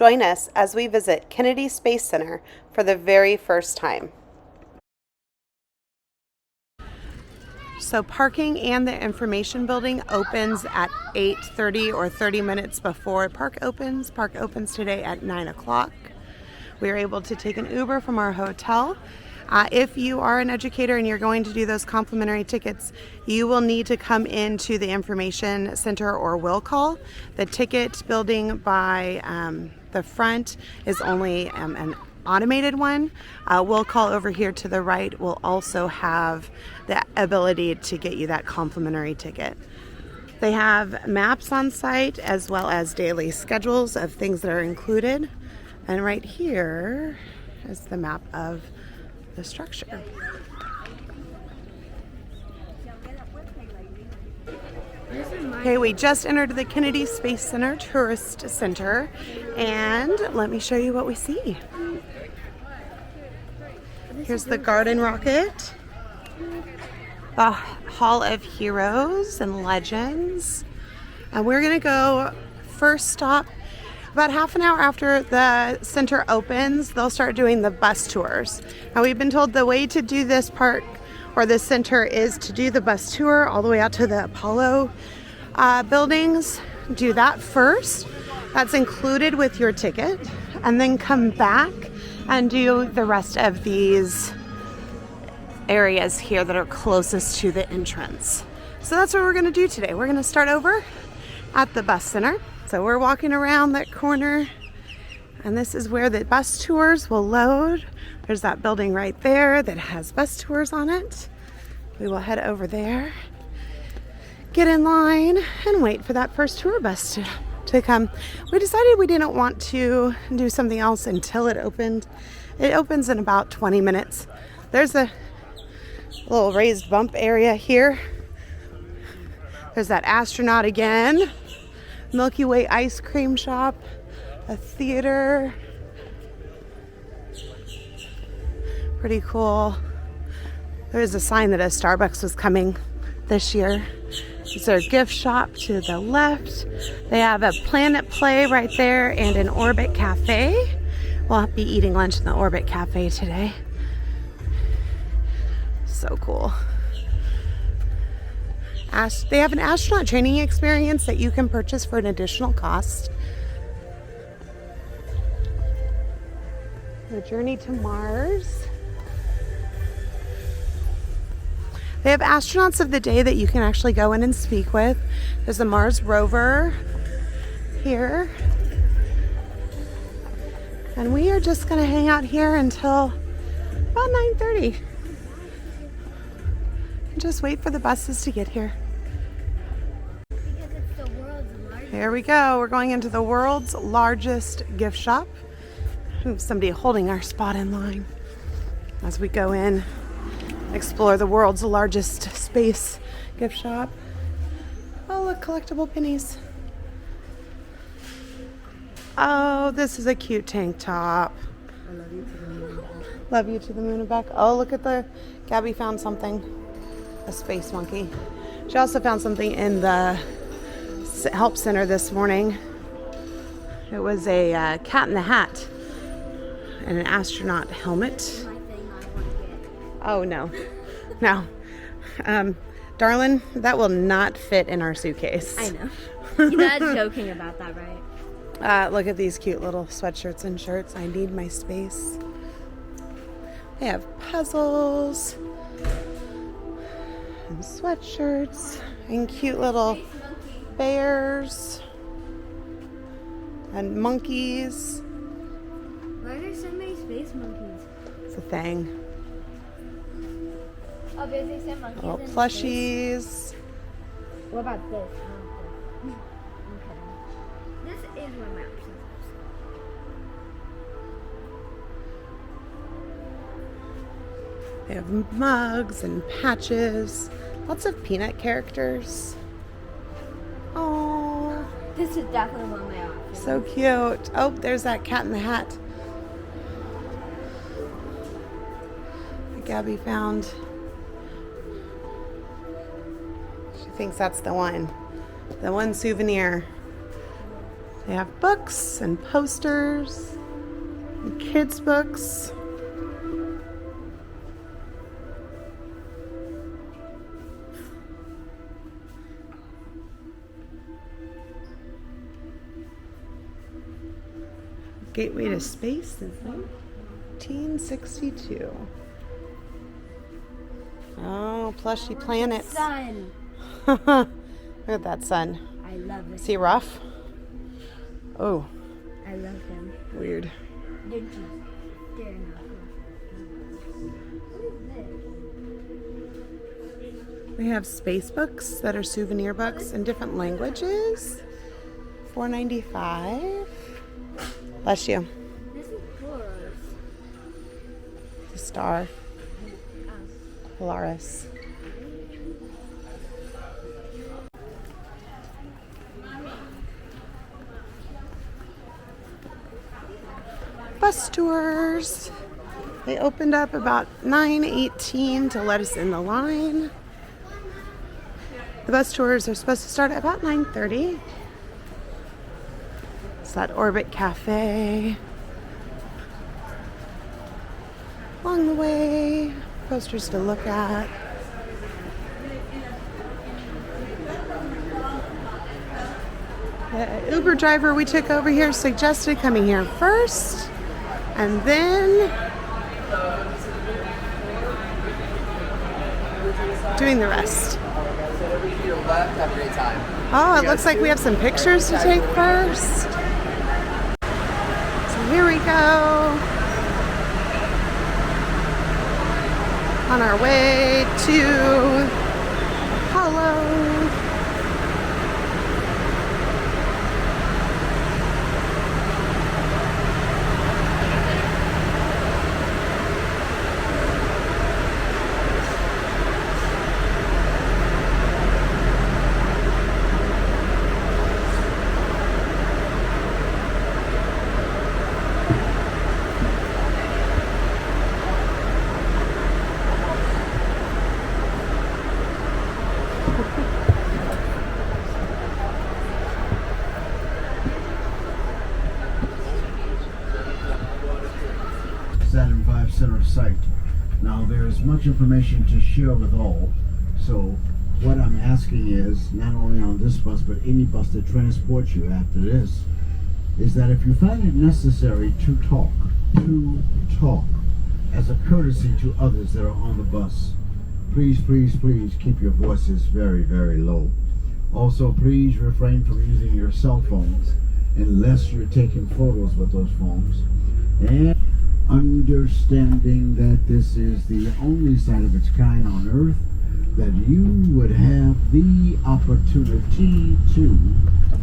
Join us as we visit Kennedy Space Center for the very first time. So parking and the information building opens at 8:30 or 30 minutes before park opens. Park opens today at 9 o'clock. We were able to take an Uber from our hotel. If you are an educator and you're going to do those complimentary tickets, you will need to come into the information center or will call. The ticket building by the front is only an automated one. Will call over here to the right will also have the ability to get you that complimentary ticket. They have maps on site as well as daily schedules of things that are included. And right here is the map of the structure. Okay, we just entered the Kennedy Space Center Tourist Center, and let me show you what we see. Here's the Garden Rocket, the Hall of Heroes and Legends, and we're gonna go first stop. About half an hour after the center opens, they'll start doing the bus tours. Now we've been told the way to do this park or this center is to do the bus tour all the way out to the Apollo buildings. Do that first. That's included with your ticket. And then come back and do the rest of these areas here that are closest to the entrance. So that's what we're gonna do today. We're gonna start over at the bus center. So we're walking around that corner, and this is where the bus tours will load. There's that building right there that has bus tours on it. We will head over there, get in line, and wait for that first tour bus to come. We decided we didn't want to do something else until it opened. It opens in about 20 minutes. There's a little raised bump area here. There's that astronaut again. Milky Way ice cream shop, a theater. Pretty cool. There's a sign that a Starbucks was coming this year. It's their gift shop to the left. They have a Planet Play right there and an Orbit Cafe. We'll be eating lunch in the Orbit Cafe today. So cool. They have an astronaut training experience that you can purchase for an additional cost. The journey to Mars. They have astronauts of the day that you can actually go in and speak with. There's a Mars rover here. And we are just going to hang out here until about 9:30. And just wait for the buses to get here. Here we go. We're going into the world's largest gift shop. Somebody holding our spot in line as we go in, explore the world's largest space gift shop. Oh, look, collectible pennies. Oh, this is a cute tank top. Love you to the moon and back. Oh, look at Gabby found something. A space monkey. She also found something in the help center this morning. It was a cat in the hat and an astronaut helmet. Oh no, darling, that will not fit in our suitcase. I know. You're not joking about that, right? Look at these cute little sweatshirts and shirts. I need my space. They have puzzles and sweatshirts and cute little bears and monkeys. Why are there so many space monkeys? It's a thing. Oh, because they said monkeys. Little in plushies. space. What about this? Okay. This is one of my options. They have mugs and patches. Lots of Peanut characters. Oh, This is definitely one of my options. so cute. Oh, there's that Cat in the Hat that Gabby found. She thinks that's the one souvenir. They have books and posters and kids' books. Gateway to Space is 1962. Oh, plushy planets. Sun. Look at that sun. I love it. Is he rough? Oh, I love him. weird. Did you dare not? What is this? We have space books that are souvenir books in different languages. $4.95. Bless you. This is Polaris. The star. Polaris. Bus tours. They opened up about 9:18 to let us in the line. The bus tours are supposed to start at about 9:30. It's that Orbit Cafe. Along the way, posters to look at. The Uber driver we took over here suggested coming here first and then doing the rest. Have a great time. Oh, it looks like we have some pictures to take first. So here we go. On our way to Apollo. Saturn V center site. Now there's much information to share with all, so what I'm asking is, not only on this bus but any bus that transports you after this, is that if you find it necessary to talk as a courtesy to others that are on the bus, please keep your voices very, very low. Also, please refrain from using your cell phones unless you're taking photos with those phones. And understanding that this is the only site of its kind on Earth that you would have the opportunity to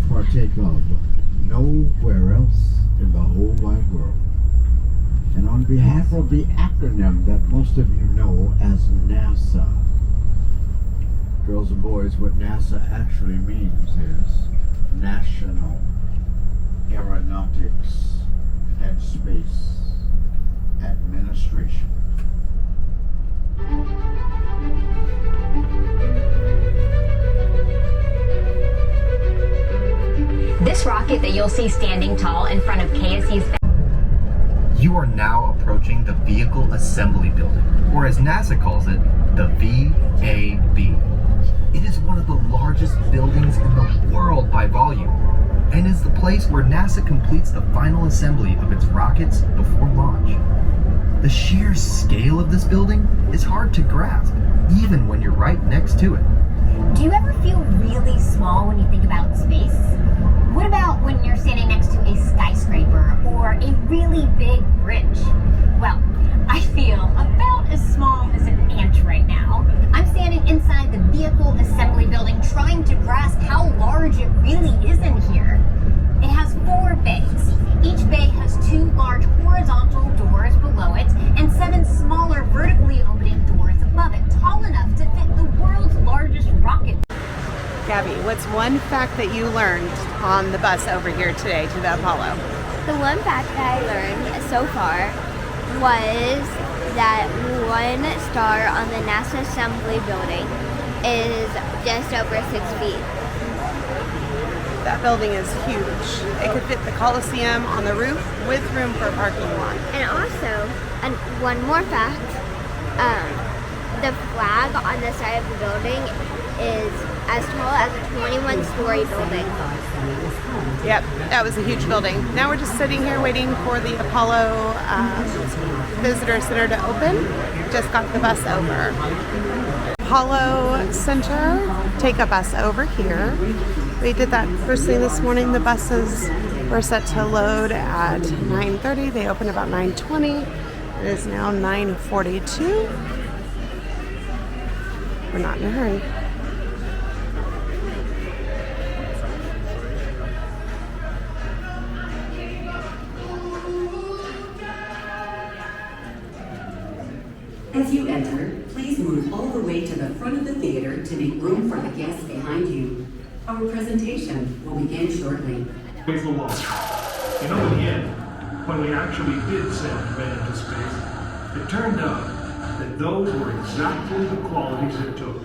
partake of nowhere else in the whole wide world. And on behalf of the acronym that most of you know as NASA, girls and boys, what NASA actually means is National Aeronautics and Space Administration. This rocket that you'll see standing tall in front of KSE's. You are now approaching the Vehicle Assembly Building, or as NASA calls it, the VAB. It is one of the largest buildings in the world by volume, and is the place where NASA completes the final assembly of its rockets before launch. The sheer scale of this building is hard to grasp, even when you're right next to it. Do you ever feel really small when you think about space? What about when you're standing next to a skyscraper or a really big bridge? Well, I feel about as small as an ant right now. I'm standing inside the Vehicle Assembly Building trying to grasp how large it really is in here. It has 4 bays. Each bay has 2 large horizontal doors below it and 7 smaller vertically opening doors above it, tall enough to fit the world's largest rocket. Gabby, what's one fact that you learned on the bus over here today to the Apollo? The one fact that I learned so far was that one star on the NASA Assembly Building is just over 6 feet. That building is huge. It could fit the Coliseum on the roof with room for a parking lot. And also, one more fact, the flag on the side of the building is as tall as a 21-story building. Yep, that was a huge building. Now we're just sitting here waiting for the Apollo Visitor Center to open. Just got the bus over. Apollo Center, take a bus over here. We did that first thing this morning. The buses were set to load at 9:30. They open about 9:20. It is now 9:42. We're not in a hurry. As you enter, please move all the way to the front of the theater to make room for the guests behind you. Our presentation will begin shortly. Praise the Lord. You know, in the end, when we actually did send men into space, it turned out that those were exactly the qualities it took.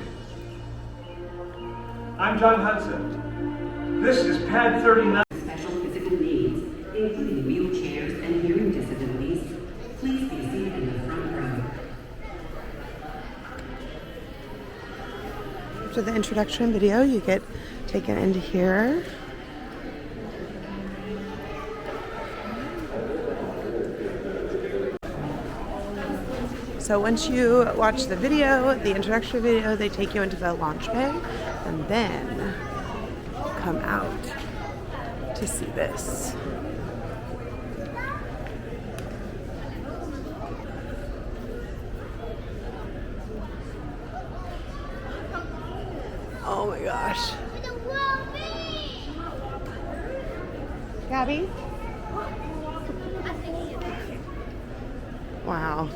I'm John Hudson. This is Pad 39. Special physical needs, including wheelchairs and hearing disabilities, please be seated in the front row. After the introduction video, you get taken into here. So once you watch the video, the introduction video, they take you into the launch bay and then come out to see this. Oh my gosh. Gabby? Wow.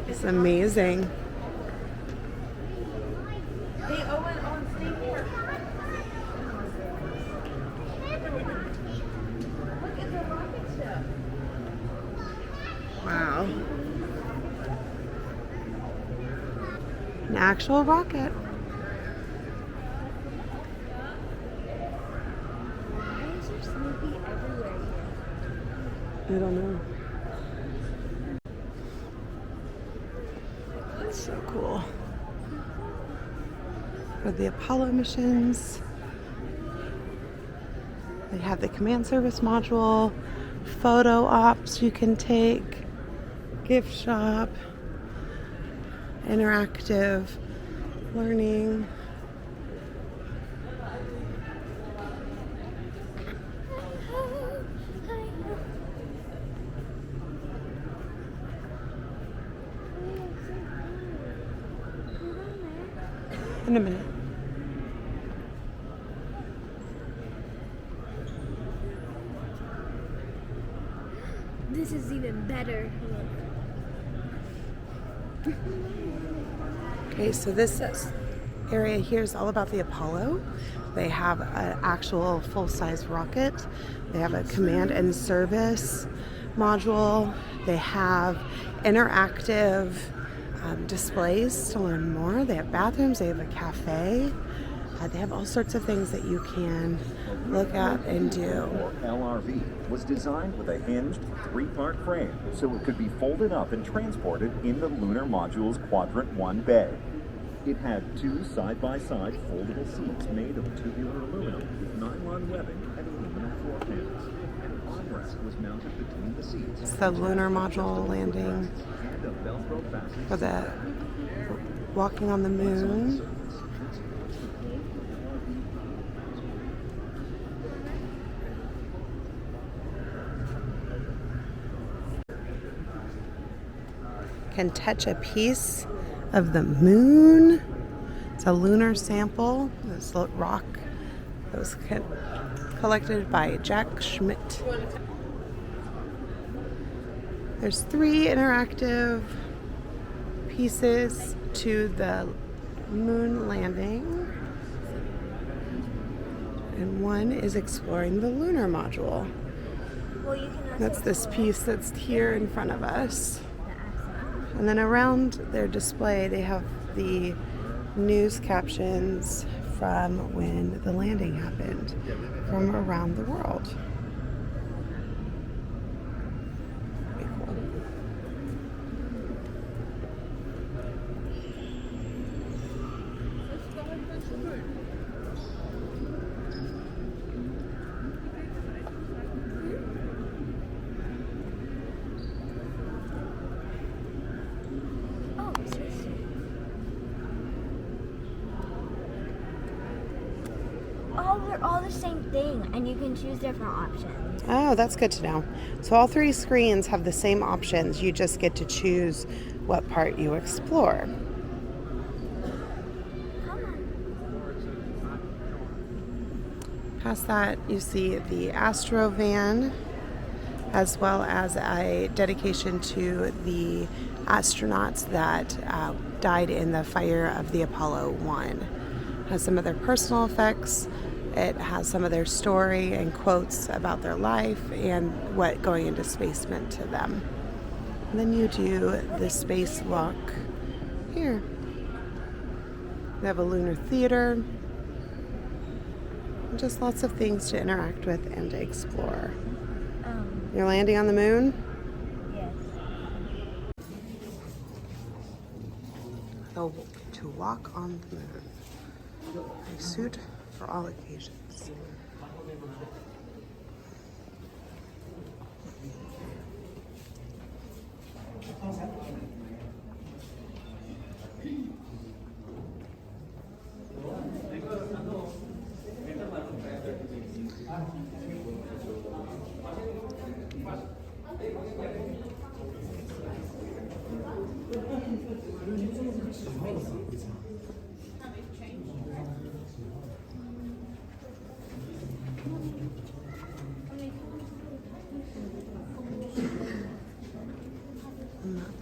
It's amazing. Wow. An actual rocket. I don't know. That's so cool. For the Apollo missions, they have the command service module, photo ops you can take, gift shop, interactive learning. In a minute. This is even better. Okay, so this area here is all about the Apollo. They have an actual full-size rocket. They have a command and service module. They have interactive displays to learn more. They have bathrooms, they have a cafe. They have all sorts of things that you can look at and do. Or LRV was designed with a hinged three-part frame so it could be folded up and transported in the lunar module's Quadrant 1 bay. It had two side-by-side foldable seats made of tubular aluminum with nylon webbing and aluminum floor panels. An armrest was mounted between the seats. It's the lunar module landing for the walking on the moon. Can touch a piece of the moon. It's a lunar sample. This rock that was collected by Jack Schmidt. There's 3 interactive pieces to the moon landing, and one is exploring the lunar module. That's this piece that's here in front of us. And then around their display, they have the news captions from when the landing happened from around the world. Pretty cool. Oh, they're all the same thing, and you can choose different options. Oh, that's good to know. So all three screens have the same options. You just get to choose what part you explore. Past that, you see the Astro van, as well as a dedication to the astronauts that died in the fire of the Apollo 1. Has some of their personal effects. It has some of their story and quotes about their life and what going into space meant to them. And then you do the spacewalk here. We have a lunar theater. And just lots of things to interact with and to explore. You're landing on the moon? Yes. So to walk on the moon. A suit for all occasions.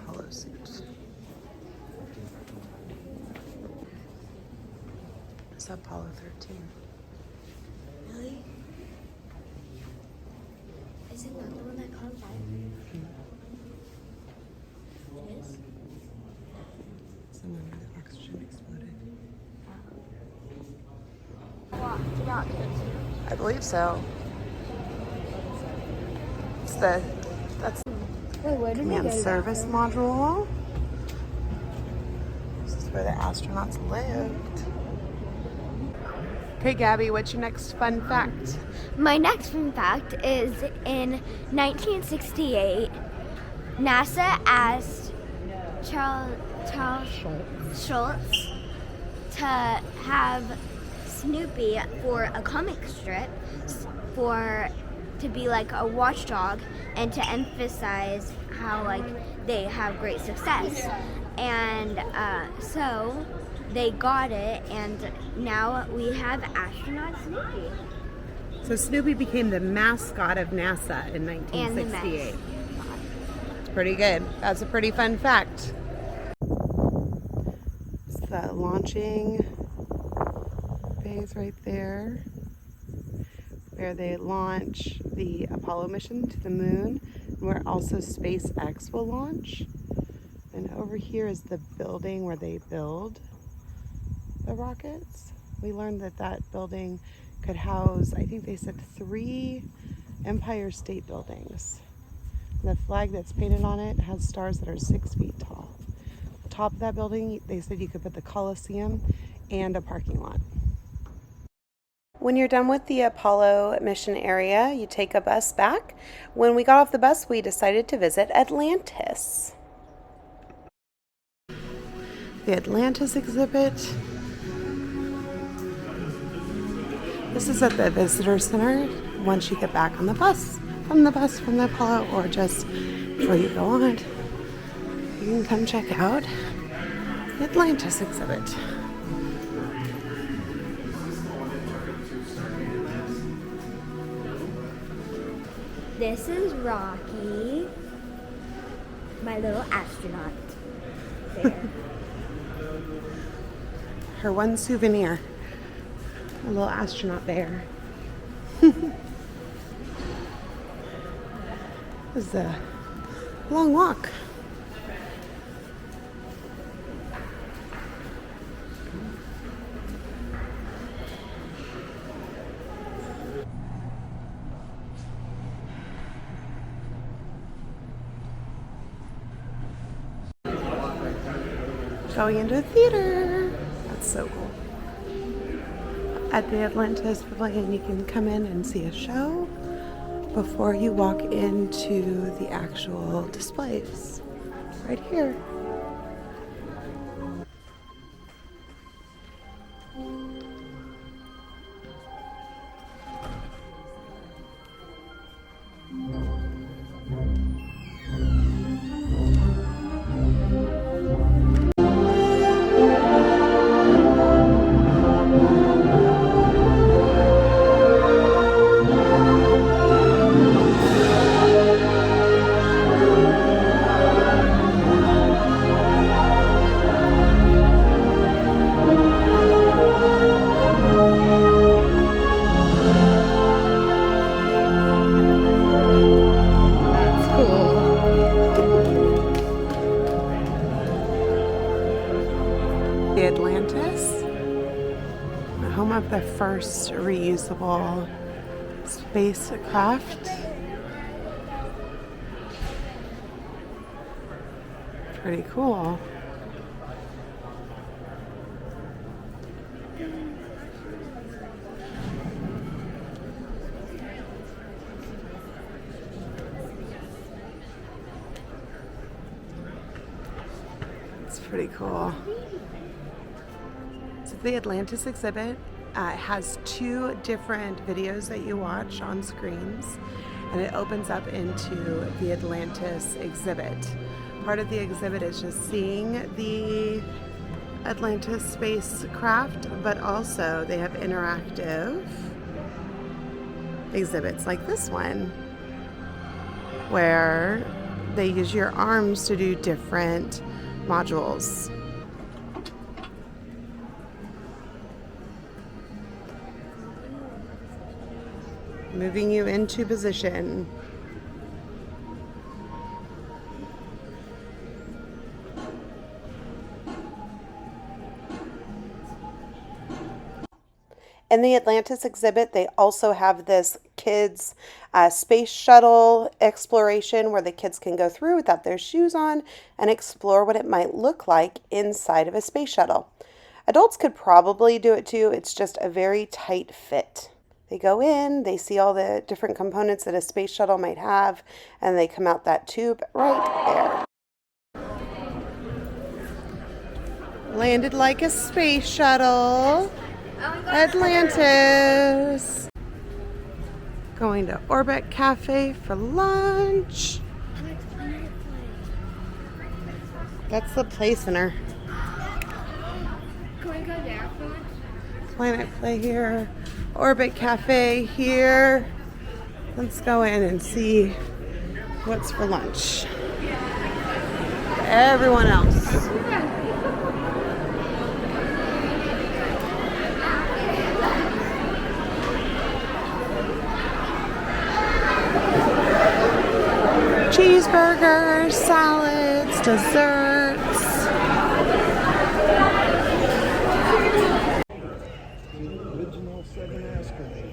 Apollo suit. It's Apollo 13. Really? Is it not the one that caught on fire? It is? Somewhere where the oxygen exploded. I believe so. That's Wait, where did command service module. This is where the astronauts lived. Okay, Gabby, what's your next fun fact? My next fun fact is in 1968, NASA asked Charles Schultz to have Snoopy for a comic strip to be like a watchdog and to emphasize how like they have great success. And so they got it, and now we have astronaut Snoopy. So Snoopy became the mascot of NASA in And the 1968. It's pretty good. That's a pretty fun fact. It's the launching phase right there, where they launch the Apollo mission to the moon, where also SpaceX will launch. And over here is the building where they build the rockets. We learned that that building could house, I think they said 3 Empire State Buildings. And the flag that's painted on it has stars that are 6 feet tall. The top of that building, they said you could put the Coliseum and a parking lot. When you're done with the Apollo mission area, you take a bus back. When we got off the bus, we decided to visit Atlantis. The Atlantis exhibit. This is at the visitor center once you get back on the bus, from the Apollo, or just before you go on. You can come check out the Atlantis exhibit. This is Rocky, my little astronaut bear. Her one souvenir, a little astronaut bear. This is a long walk. going into a theater. That's so cool. At the Atlantis Pavilion, you can come in and see a show before you walk into the actual displays. Right here. The Atlantis, the home of the first reusable spacecraft. Pretty cool. It's pretty cool. So the Atlantis exhibit has 2 different videos that you watch on screens, and it opens up into the Atlantis exhibit. Part of the exhibit is just seeing the Atlantis spacecraft, but also they have interactive exhibits like this one, where they use your arms to do different modules. Moving you into position. In the Atlantis exhibit, they also have this kids space shuttle exploration where the kids can go through without their shoes on and explore what it might look like inside of a space shuttle. Adults could probably do it too. It's just a very tight fit. They go in, they see all the different components that a space shuttle might have, and they come out that tube right there. Landed like a space shuttle. Atlantis. Going to Orbit Cafe for lunch. That's the Play Center. Can we go there for lunch? Planet Play here. Orbit Cafe here. Let's go in and see what's for lunch. Everyone else. Cheeseburgers, salads, desserts. Original 7 escalades.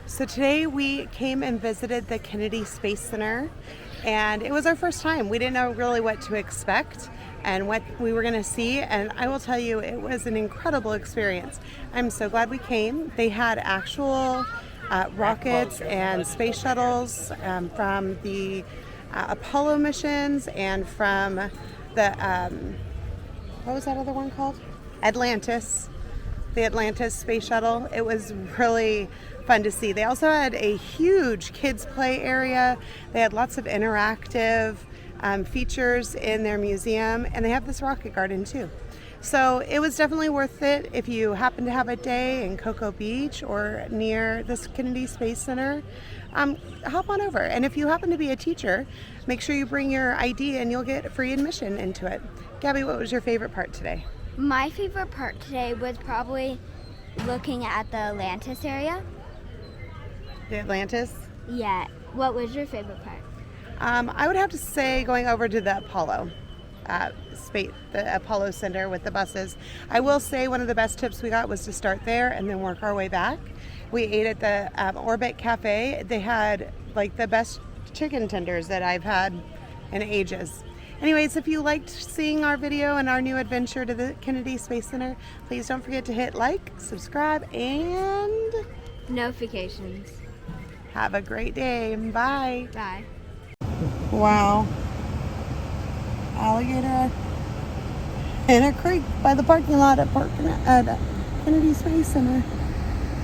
So today we came and visited the Kennedy Space Center, and it was our first time. We didn't know really what to expect and what we were going to see, and I will tell you, it was an incredible experience. I'm so glad we came. They had actual rockets and space shuttles from the Apollo missions and from the, what was that other one called? Atlantis. The Atlantis space shuttle. It was really fun to see. They also had a huge kids play area. They had lots of interactive features in their museum, and they have this rocket garden too. So it was definitely worth it if you happen to have a day in Cocoa Beach or near this Kennedy Space Center. Hop on over, and if you happen to be a teacher, make sure you bring your ID and you'll get free admission into it. Gabby, what was your favorite part today? My favorite part today was probably looking at the Atlantis area. The Atlantis. Yeah. What was your favorite part? I would have to say going over to the Apollo space, the Apollo Center with the buses. I will say one of the best tips we got was to start there and then work our way back. We ate at the Orbit Cafe. They had like the best chicken tenders that I've had in ages. Anyways, if you liked seeing our video and our new adventure to the Kennedy Space Center, please don't forget to hit like, subscribe, and Notifications. have a great day. Bye. Bye. Wow. Alligator in a creek by the parking lot at Kennedy Space Center.